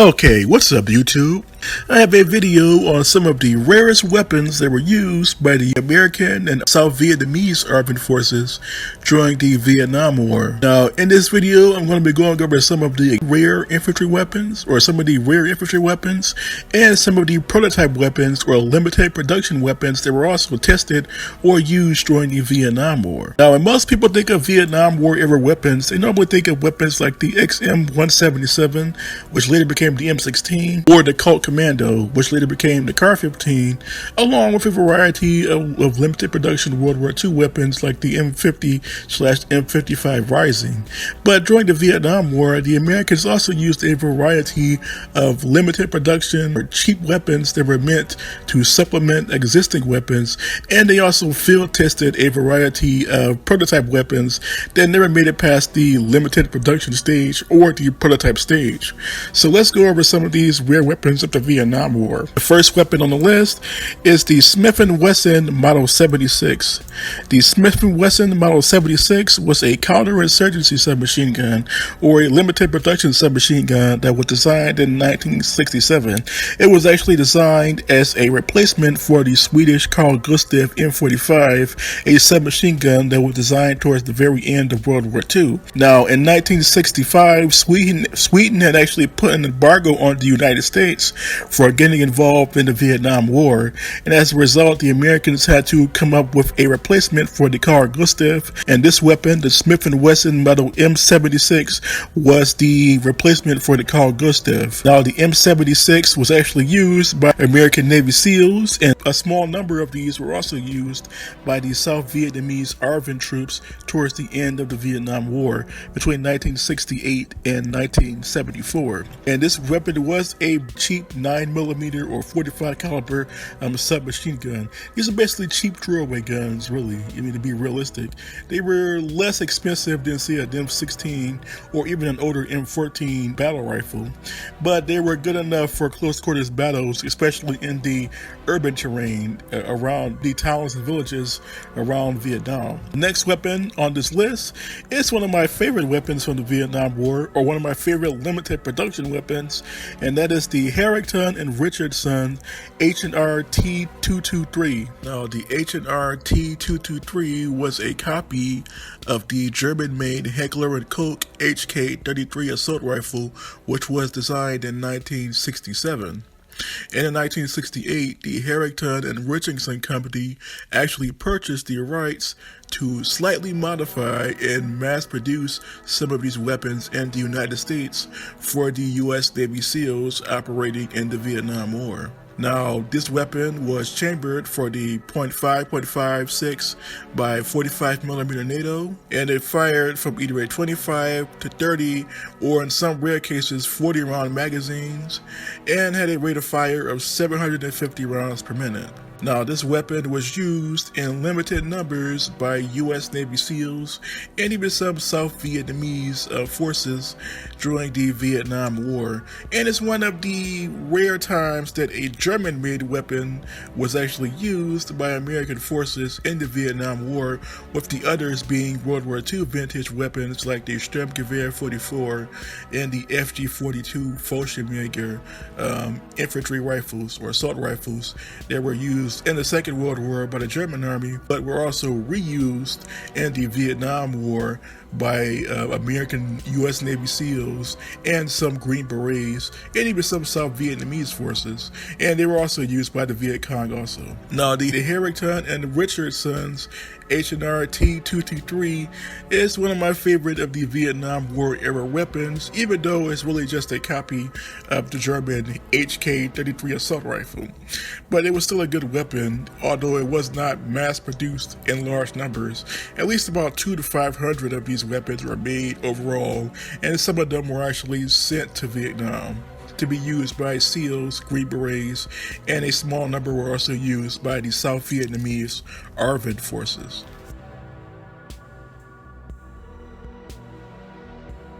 Okay, what's up YouTube? I have a video on some of the rarest weapons that were used by the American and South Vietnamese armed forces during the Vietnam War. Now, in this video, I'm going to be going over some of the rare infantry weapons, or some of the rare infantry weapons, and some of the prototype weapons or limited production weapons that were also tested or used during the Vietnam War. Now, when most people think of Vietnam War era weapons, they normally think of weapons like the XM177, which later became the M16, or the Colt Commando, which later became the CAR-15, along with a variety of limited production World War II weapons like the M50/M55 Rising. But during the Vietnam War, the Americans also used a variety of limited production or cheap weapons that were meant to supplement existing weapons, and they also field tested a variety of prototype weapons that never made it past the limited production stage or the prototype stage. So let's go over some of these rare weapons of the Vietnam War. The first weapon on the list is the Smith & Wesson Model 76. The Smith & Wesson Model 76 was a counterinsurgency submachine gun, or a limited production submachine gun that was designed in 1967. It was actually designed as a replacement for the Swedish Carl Gustaf M45, a submachine gun that was designed towards the very end of World War II. Now, in 1965, Sweden had actually put an embargo on the United States for getting involved in the Vietnam War, and as a result, the Americans had to come up with a replacement for the Carl Gustaf, and this weapon, the Smith & Wesson Model M76, was the replacement for the Carl Gustaf. Now, the M76 was actually used by American Navy SEALs, and a small number of these were also used by the South Vietnamese ARVN troops towards the end of the Vietnam War between 1968 and 1974. And this weapon was a cheap 9mm or 45 caliber submachine gun. These are basically cheap throwaway guns, really. I mean, to be realistic, they were less expensive than, say, an M16 or even an older M14 battle rifle, but they were good enough for close quarters battles, especially in the urban terrain around the towns and villages around Vietnam. The next weapon on this list is one of my favorite weapons from the Vietnam War, or one of my favorite limited production weapons, and that is the Herrington and Richardson H&R T223. Now, the H&R T223 was a copy of the German-made Heckler & Koch HK-33 assault rifle, which was designed in 1967. And in 1968, the Herrington and Richardson Company actually purchased the rights to slightly modify and mass produce some of these weapons in the United States for the U.S. Navy SEALs operating in the Vietnam War. Now, this weapon was chambered for the .5.56 by 45mm NATO, and it fired from either a 25 to 30 or in some rare cases 40 round magazines, and had a rate of fire of 750 rounds per minute. Now, this weapon was used in limited numbers by U.S. Navy SEALs and even some South Vietnamese forces during the Vietnam War, and it's one of the rare times that a German-made weapon was actually used by American forces in the Vietnam War, with the others being World War II vintage weapons like the Sturmgewehr 44 and the FG-42 Fallschirmjäger infantry rifles or assault rifles that were used in the Second World War by the German Army, but were also reused in the Vietnam War by American U.S. Navy SEALs and some Green Berets and even some South Vietnamese forces, and they were also used by the Viet Cong also. Now, the Herrington and Richardson's H&R T223 is one of my favorite of the Vietnam War era weapons, even though it's really just a copy of the German HK-33 assault rifle. But it was still a good weapon, although it was not mass produced in large numbers. At least about 200 to 500 of these weapons were made overall, and some of them were actually sent to Vietnam to be used by SEALs, Green Berets, and a small number were also used by the South Vietnamese ARVN forces.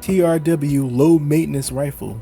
TRW Low Maintenance Rifle.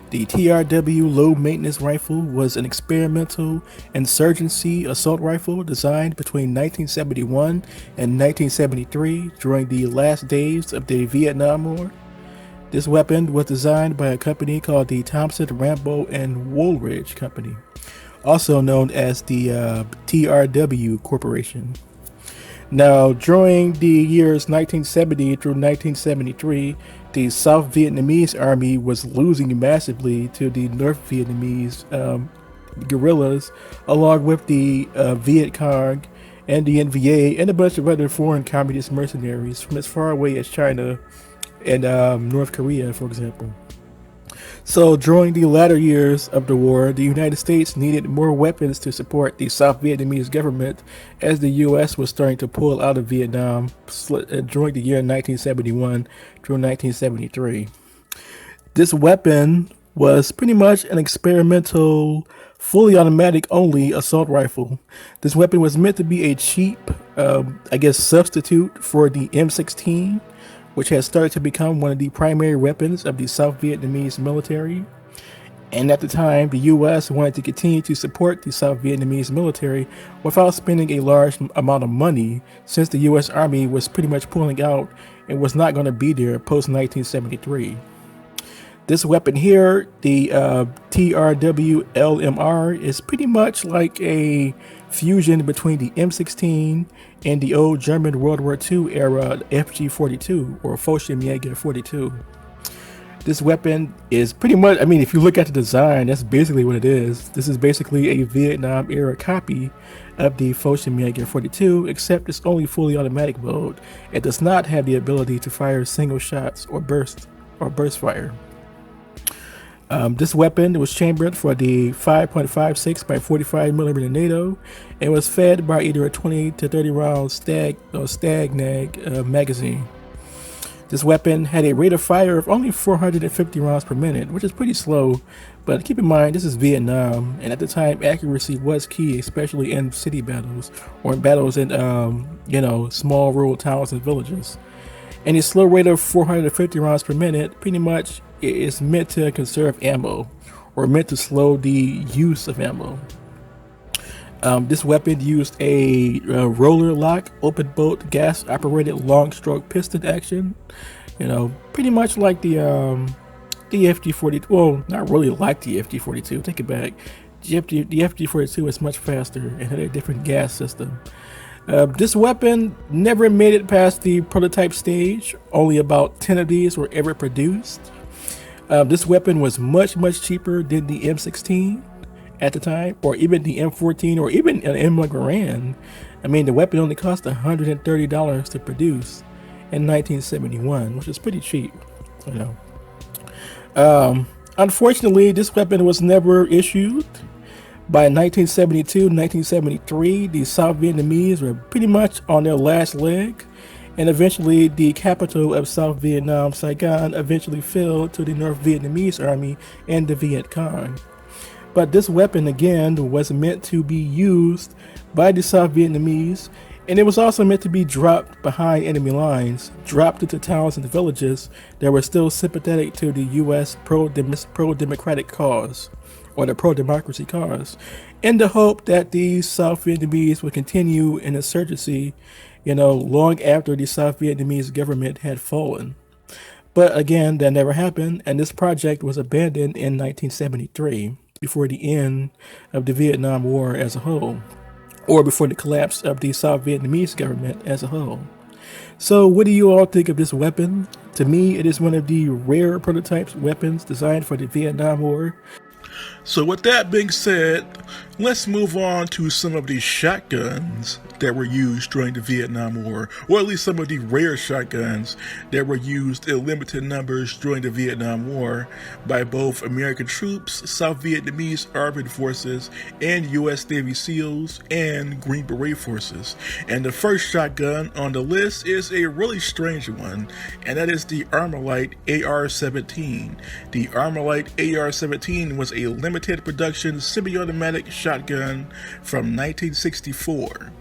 The TRW Low Maintenance Rifle was an experimental insurgency assault rifle designed between 1971 and 1973 during the last days of the Vietnam War. This weapon was designed by a company called the Thompson, Rambo, and Woolridge Company, also known as the TRW Corporation. Now, during the years 1970 through 1973, the South Vietnamese army was losing massively to the North Vietnamese guerrillas, along with the Viet Cong and the NVA and a bunch of other foreign communist mercenaries from as far away as China and North Korea, for example. So during the latter years of the war, the United States needed more weapons to support the South Vietnamese government as the U.S. was starting to pull out of Vietnam during the year 1971 through 1973. This weapon was pretty much an experimental, fully automatic only assault rifle. This weapon was meant to be a cheap, substitute for the M16, which has started to become one of the primary weapons of the South Vietnamese military. And at the time, the U.S. wanted to continue to support the South Vietnamese military without spending a large amount of money, since the U.S. Army was pretty much pulling out and was not going to be there post-1973. This weapon here, the TRW LMR, is pretty much like a fusion between the M16 and the old German World War II era FG-42 or Fallschirmjäger 42. This weapon is pretty much, if you look at the design, that's basically what it is. This is basically a Vietnam era copy of the Fallschirmjäger 42, except it's only fully automatic mode. It does not have the ability to fire single shots or burst fire. This weapon was chambered for the 5.56 by 45 millimeter NATO and was fed by either a 20 to 30 round Stag-Nag magazine. This weapon had a rate of fire of only 450 rounds per minute, which is pretty slow, but keep in mind this is Vietnam, and at the time accuracy was key, especially in city battles or in battles in small rural towns and villages. And a slow rate of 450 rounds per minute pretty much is meant to conserve ammo or meant to slow the use of ammo. This weapon used a roller lock, open bolt, gas operated long stroke piston action. Pretty much like the FG-42. Well, not really like the FG-42. Take it back. The FG-42 is much faster and had a different gas system. This weapon never made it past the prototype stage. Only about 10 of these were ever produced. This weapon was much cheaper than the M16 at the time, or even the M14, or even an M1 Garand. The weapon only cost $130 to produce in 1971, which is pretty cheap, Unfortunately, this weapon was never issued. By 1972, 1973, the South Vietnamese were pretty much on their last leg, and eventually the capital of South Vietnam, Saigon, eventually fell to the North Vietnamese army and the Viet Cong. But this weapon, again, was meant to be used by the South Vietnamese, and it was also meant to be dropped behind enemy lines, dropped into towns and villages that were still sympathetic to the U.S. pro-democratic cause, or the pro-democracy cause, in the hope that the South Vietnamese would continue an insurgency, long after the South Vietnamese government had fallen. But again, that never happened, and this project was abandoned in 1973, before the end of the Vietnam War as a whole, or before the collapse of the South Vietnamese government as a whole. So what do you all think of this weapon? To me, it is one of the rare prototype weapons designed for the Vietnam War. So with that being said, let's move on to some of the shotguns that were used during the Vietnam War, or at least some of the rare shotguns that were used in limited numbers during the Vietnam War by both American troops, South Vietnamese Armed Forces, and U.S. Navy SEALs and Green Beret forces. And the first shotgun on the list is a really strange one, and that is the Armalite AR-17. The Armalite AR-17 was a limited production semi-automatic shotgun from 1964.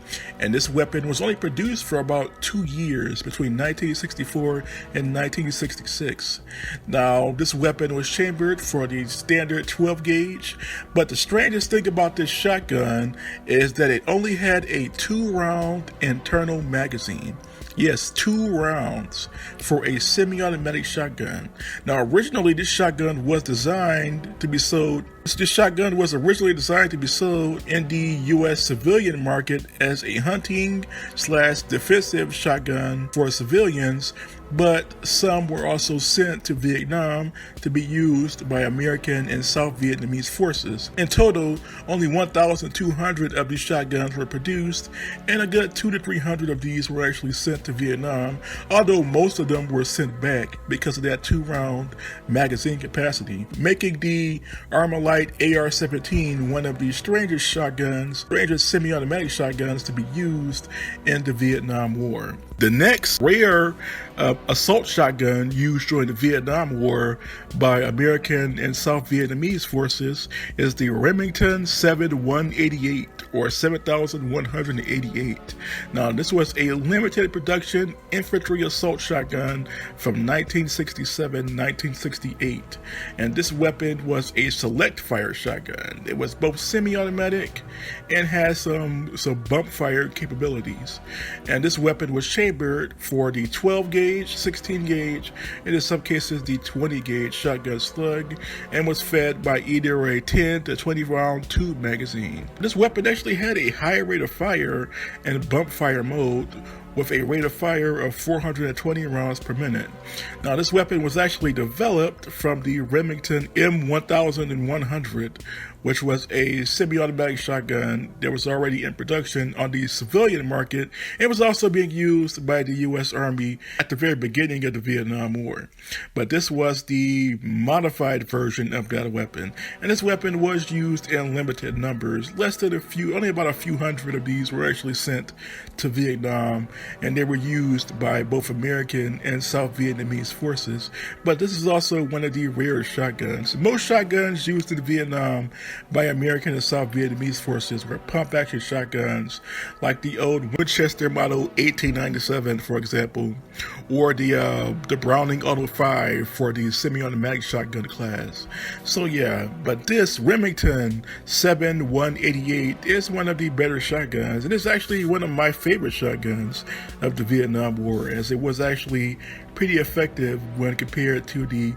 And this weapon was only produced for about 2 years, between 1964 and 1966. Now, this weapon was chambered for the standard 12 gauge, but the strangest thing about this shotgun is that it only had a 2-round internal magazine. Yes, 2 rounds for a semi-automatic shotgun. Now, originally, this shotgun was designed to be sold. This shotgun was originally designed to be sold in the U.S. civilian market as a hunting/defensive shotgun for civilians, but some were also sent to Vietnam to be used by American and South Vietnamese forces. In total, only 1,200 of these shotguns were produced, and a good 200 to 300 of these were actually sent to Vietnam, although most of them were sent back because of that 2-round magazine capacity, making the Armalite AR-17 one of the strangest semi-automatic shotguns to be used in the Vietnam War. The next rare assault shotgun used during the Vietnam War by American and South Vietnamese forces is the Remington 7188 or 7188. Now, this was a limited production infantry assault shotgun from 1967-1968, and this weapon was a select fire shotgun. It was both semi-automatic and has some bump fire capabilities, and this weapon was chambered for the 12 gauge, 16 gauge, and in some cases the 20 gauge shotgun slug, and was fed by either a 10 to 20 round tube magazine. This weapon actually had a high rate of fire and bump fire mode with a rate of fire of 420 rounds per minute. Now, this weapon was actually developed from the Remington M1100, which was a semi-automatic shotgun that was already in production on the civilian market. It was also being used by the U.S. Army at the very beginning of the Vietnam War. But this was the modified version of that weapon, and this weapon was used in limited numbers. Only about a few hundred of these were actually sent to Vietnam, and they were used by both American and South Vietnamese forces. But this is also one of the rare shotguns. Most shotguns used in Vietnam by American and South Vietnamese forces were pump-action shotguns, like the old Winchester Model 1897, for example, or the Browning Auto 5 for the semi-automatic shotgun class. So yeah, but this Remington 7188 is one of the better shotguns, and it's actually one of my favorite shotguns of the Vietnam War, as it was actually pretty effective when compared to the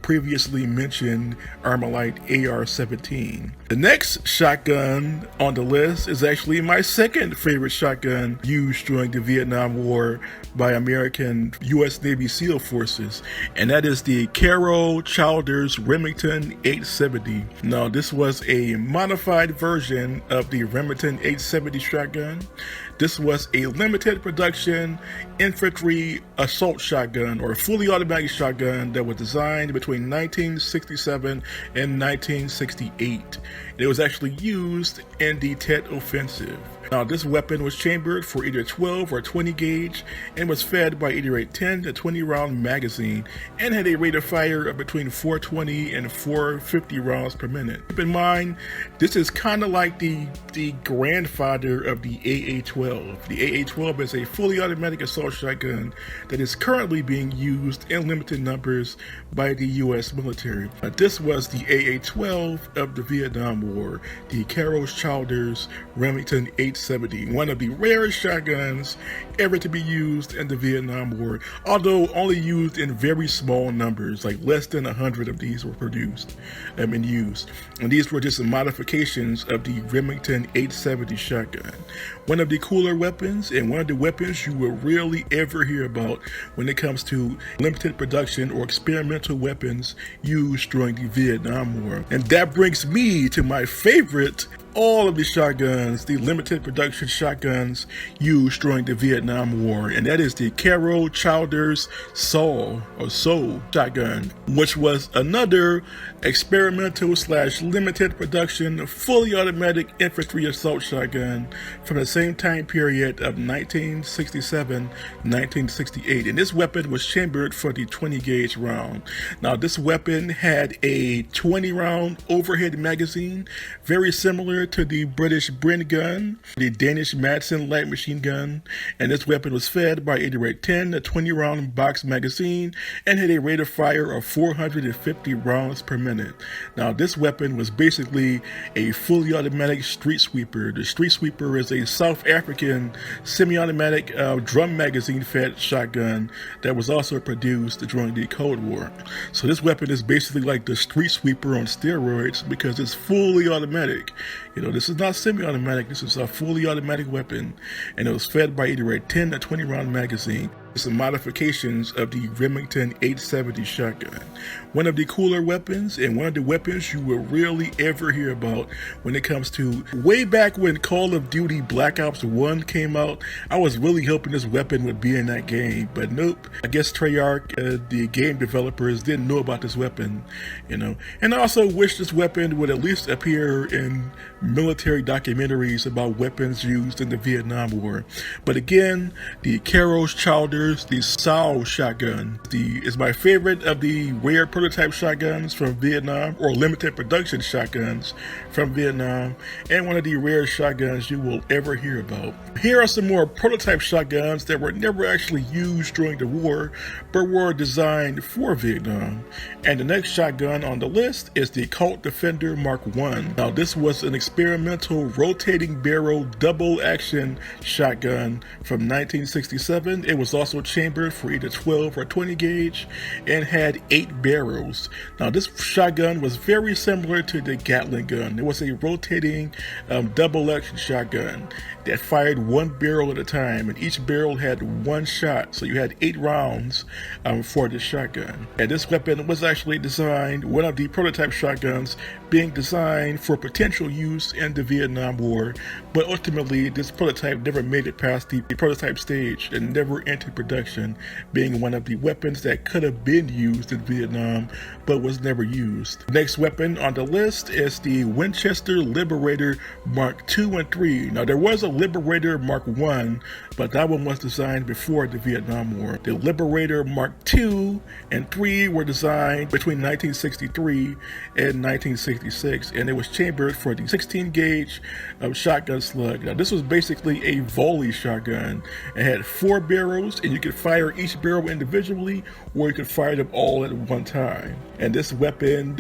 previously mentioned Armalite AR-17. The next shotgun on the list is actually my second favorite shotgun used during the Vietnam War by American U.S. Navy SEAL forces, and that is the Carroll Childers Remington 870. Now, this was a modified version of the Remington 870 shotgun. This was a limited production infantry assault shotgun or fully automatic shotgun that was designed between 1967 and 1968. It was actually used in the Tet Offensive. Now, this weapon was chambered for either 12 or 20 gauge and was fed by either a 10 to 20 round magazine and had a rate of fire of between 420 and 450 rounds per minute. Keep in mind, this is kind of like the grandfather of the AA-12. The AA-12 is a fully automatic assault shotgun that is currently being used in limited numbers by the U.S. military. This was the AA-12 of the Vietnam War, the Carroll Childers Remington 870, one of the rarest shotguns ever to be used in the Vietnam War, although only used in very small numbers, like less than 100 of these were produced and used. And these were just modifications of the Remington 870 shotgun. One of the cooler weapons, and one of the weapons you will rarely ever hear about when it comes to limited production or experimental weapons used during the Vietnam War. And that brings me to my favorite all of the shotguns, the limited production shotguns used during the Vietnam War, and that is the Carroll Childers Soul shotgun, which was another experimental / limited production fully automatic infantry assault shotgun from the same time period of 1967-1968, and this weapon was chambered for the 20 gauge round. Now, this weapon had a 20 round overhead magazine, very similar to the British Bren gun, the Danish Madsen light machine gun, and this weapon was fed by a direct 10 to 20 round box magazine and had a rate of fire of 450 rounds per minute. Now this weapon was basically a fully automatic street sweeper. The street sweeper is a South African semi-automatic drum magazine fed shotgun that was also produced during the Cold War. So this weapon is basically like the street sweeper on steroids because it's fully automatic. You know, this is not semi-automatic, this is a fully automatic weapon, and it was fed by either a 10 to 20 round magazine. Some modifications of the Remington 870 shotgun. One of the cooler weapons, and one of the weapons you will rarely ever hear about when it comes to way back when Call of Duty Black Ops 1 came out. I was really hoping this weapon would be in that game, but nope. I guess Treyarch, the game developers, didn't know about this weapon, you know. And I also wish this weapon would at least appear in military documentaries about weapons used in the Vietnam War. But again, the Carroll Childers, the SAW shotgun, is my favorite of the rare prototype shotguns from Vietnam, or limited production shotguns from Vietnam, and one of the rare shotguns you will ever hear about. Here are some more prototype shotguns that were never actually used during the war, but were designed for Vietnam. And the next shotgun on the list is the Colt Defender Mark I. Now this was an experimental rotating barrel double action shotgun from 1967. It was also chambered for either 12 or 20 gauge and had 8 barrels. Now this shotgun was very similar to the Gatling gun. It was a rotating double action shotgun that fired one barrel at a time, and each barrel had one shot, so you had 8 rounds for the shotgun. And this weapon was actually designed, one of the prototype shotguns being designed for potential use in the Vietnam War, but ultimately this prototype never made it past the prototype stage and never entered production, being one of the weapons that could have been used in Vietnam but was never used. The next weapon on the list is the Winchester Liberator Mark II and III. Now there was a Liberator Mark I, but that one was designed before the Vietnam War. The Liberator Mark II and III were designed between 1963 and 1966, and it was chambered for the 16 gauge shotgun slug. Now this was basically a volley shotgun. It had 4 barrels, and you could fire each barrel individually, or you could fire them all at one time. And this weapon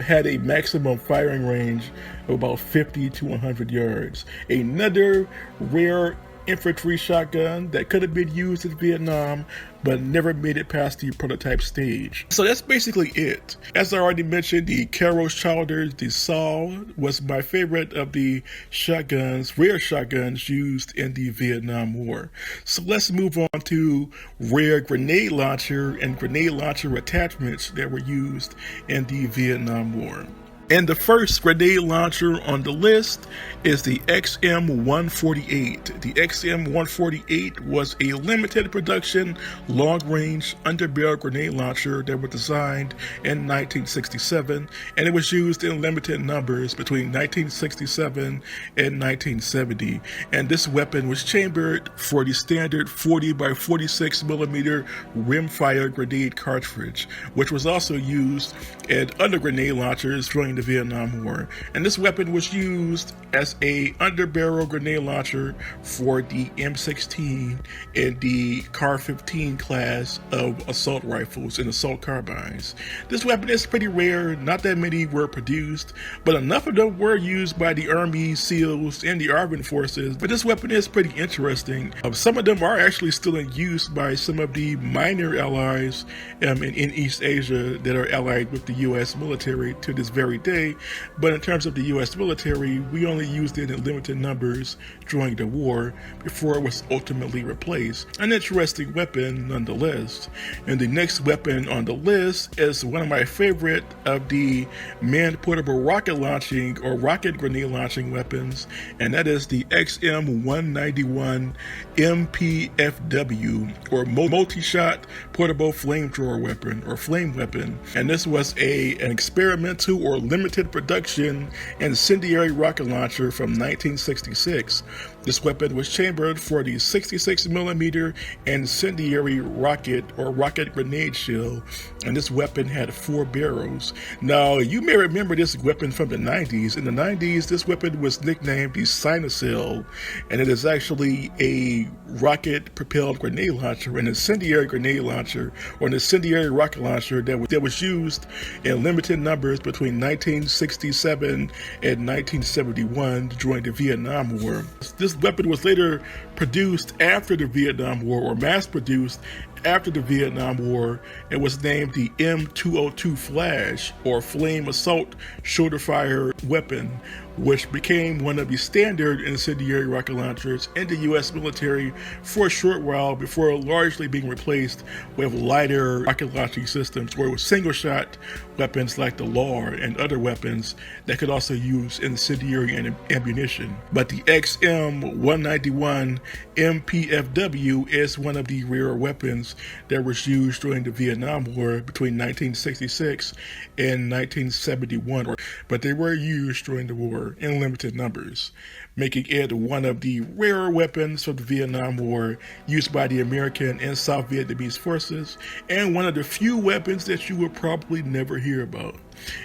had a maximum firing range of about 50 to 100 yards. Another rare infantry shotgun that could have been used in Vietnam but never made it past the prototype stage. So that's basically it. As I already mentioned, the Carroll Childers, the SAW, was my favorite of the shotguns, rare shotguns used in the Vietnam War. So let's move on to rare grenade launcher and grenade launcher attachments that were used in the Vietnam War. And the first grenade launcher on the list is the XM148. The XM148 was a limited production, long-range, underbarrel grenade launcher that was designed in 1967, and it was used in limited numbers between 1967 and 1970. And this weapon was chambered for the standard 40 by 46 millimeter rimfire grenade cartridge, which was also used in other grenade launchers during the Vietnam War. And this weapon was used as a underbarrel grenade launcher for the M16 and the CAR-15 class of assault rifles and assault carbines. This weapon is pretty rare, not that many were produced, but enough of them were used by the Army, SEALs, and the ARVN forces. But this weapon is pretty interesting. Some of them are actually still in use by some of the minor allies in East Asia that are allied with the U.S. military to this very day. But in terms of the U.S. military, we only used it in limited numbers during the war before it was ultimately replaced. An interesting weapon nonetheless. And the next weapon on the list is one of my favorite of the manned portable rocket launching or rocket grenade launching weapons, and that is the XM191 MPFW, or multi-shot portable flamethrower weapon or flame weapon. And this was an experimental or limited limited production incendiary rocket launcher from 1966. This weapon was chambered for the 66mm incendiary rocket or rocket grenade shell, and this weapon had 4 barrels. Now, you may remember this weapon from the 90s. In the 90s, this weapon was nicknamed the Sinocell, and it is actually a rocket-propelled grenade launcher, an incendiary grenade launcher, or an incendiary rocket launcher that was used in limited numbers between 1967 and 1971 during the Vietnam War. This weapon was later produced after the Vietnam War, or mass-produced after the Vietnam War, and was named the M202 Flash, or Flame Assault Shoulder Fire Weapon, which became one of the standard incendiary rocket launchers in the U.S. military for a short while before largely being replaced with lighter rocket launching systems or with single-shot weapons like the LAR and other weapons that could also use incendiary ammunition. But the XM191 MPFW is one of the rare weapons that was used during the Vietnam War between 1966 and 1971, but they were used during the war in limited numbers, making it one of the rarer weapons of the Vietnam War used by the American and South Vietnamese forces, and one of the few weapons that you will probably never hear about.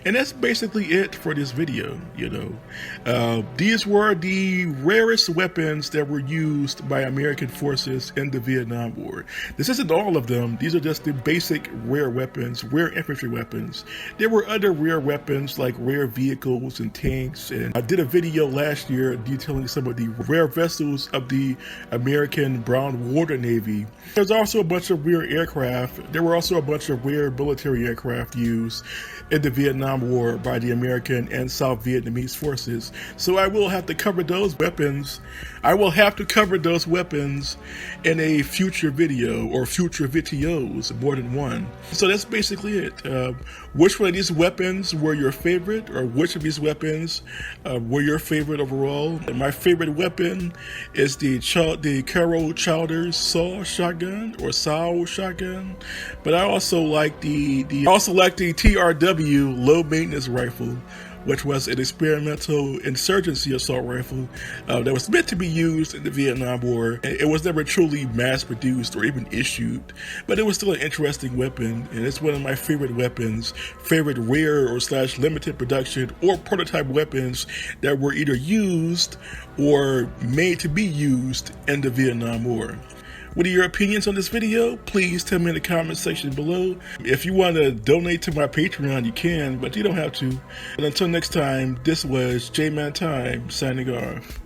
And that's basically it for this video. These were the rarest weapons that were used by American forces in the Vietnam War. This isn't all of them. These are just the basic rare weapons, rare infantry weapons. There were other rare weapons like rare vehicles and tanks, and I did a video last year detailing some of the rare vessels of the American Brown Water Navy. There's also a bunch of rare aircraft. There were also a bunch of rare military aircraft used in the Vietnam War by the American and South Vietnamese forces. So I will have to cover those weapons. I will have to cover those weapons in a future video, or future videos, more than one. So that's basically it. Which one of these weapons were your favorite, or which of these weapons were your favorite overall? And my favorite weapon is the Carroll Childers SAW shotgun, or SAW shotgun. But I also like the TRW low maintenance rifle, which was an experimental insurgency assault rifle that was meant to be used in the Vietnam War. It was never truly mass-produced or even issued, but it was still an interesting weapon, and it's one of my favorite weapons, favorite rare or / limited production or prototype weapons that were either used or made to be used in the Vietnam War. What are your opinions on this video? Please tell me in the comment section below. If you want to donate to my Patreon, you can, but you don't have to. And until next time, this was J-Man Time signing off.